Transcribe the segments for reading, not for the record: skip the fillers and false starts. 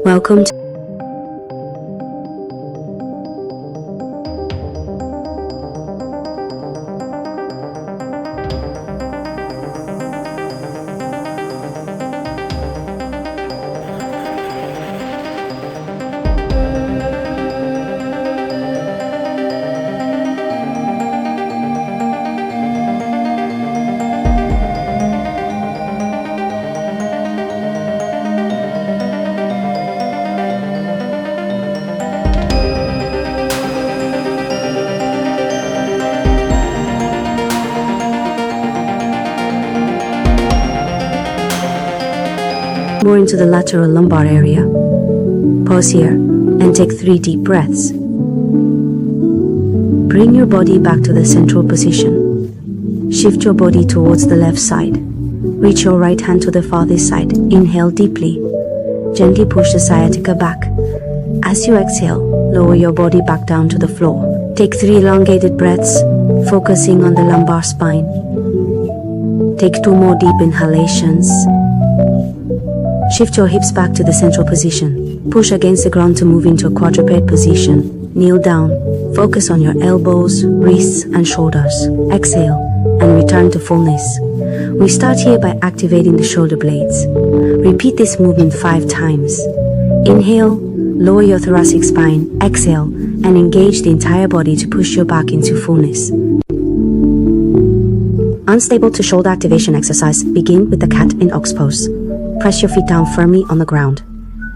Welcome to more into the lateral lumbar area. Pause here and take 3 deep breaths. Bring your body back to the central position. Shift your body towards the left side. Reach your right hand to the farthest side. Inhale deeply. Gently push the sciatica back. As you exhale, lower your body back down to the floor. Take 3 elongated breaths, focusing on the lumbar spine. Take 2 more deep inhalations. Shift your hips back to the central position. Push against the ground to move into a quadruped position. Kneel down. Focus on your elbows, wrists, and shoulders. Exhale and return to fullness. We start here by activating the shoulder blades. Repeat this movement 5 times. Inhale, lower your thoracic spine. Exhale, and engage the entire body to push your back into fullness. Unstable to shoulder activation exercise. Begin with the cat in ox pose. Press your feet down firmly on the ground.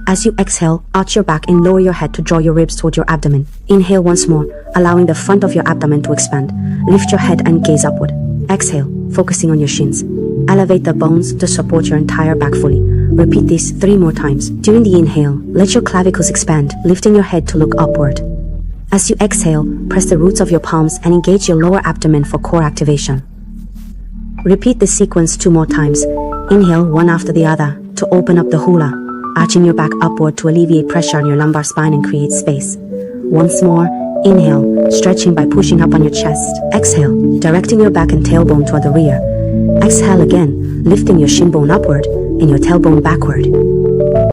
As you exhale, arch your back and lower your head to draw your ribs toward your abdomen. Inhale once more, allowing the front of your abdomen to expand. Lift your head and gaze upward. Exhale, focusing on your shins. Elevate the bones to support your entire back fully. Repeat this 3 more times. During the inhale, let your clavicles expand, lifting your head to look upward. As you exhale, press the roots of your palms and engage your lower abdomen for core activation. Repeat this sequence 2 more times. Inhale one after the other to open up the hula, arching your back upward to alleviate pressure on your lumbar spine and create space. Once more, inhale, stretching by pushing up on your chest. Exhale, directing your back and tailbone toward the rear. Exhale again, lifting your shin bone upward and your tailbone backward.